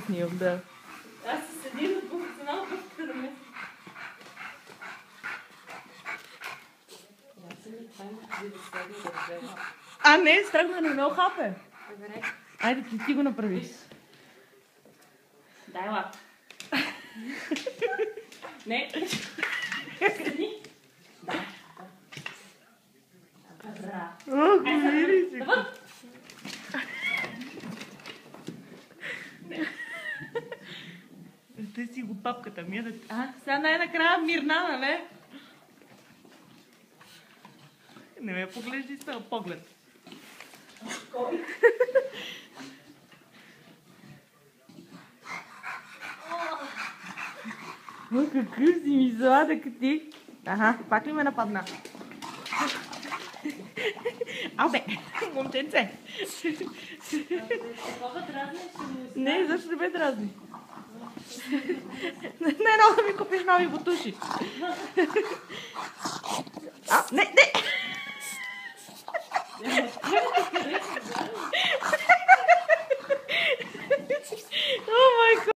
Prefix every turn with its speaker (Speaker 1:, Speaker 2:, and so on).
Speaker 1: Снимам, да.
Speaker 2: Аз се седи на професионално пъвката да ме.
Speaker 1: А, не, страхме на много хапе.
Speaker 2: Добре.
Speaker 1: Айде, ти го направи.
Speaker 2: Дай лап. Не. Седни. Дай. Бра.
Speaker 1: О, говори си.
Speaker 2: Давай.
Speaker 1: Те си го папката ми. А, сега най-накрая мирна, нали? Не ме поглежди с този поглед.
Speaker 2: Кой?
Speaker 1: О, какъв си ми сладък ти. Аха, пак ли ме нападна? Абе, момченце.
Speaker 2: Такова дразне ще му си.
Speaker 1: Не, защо не бе дразни? Не, много да ми купиш нови бутуши. А, не!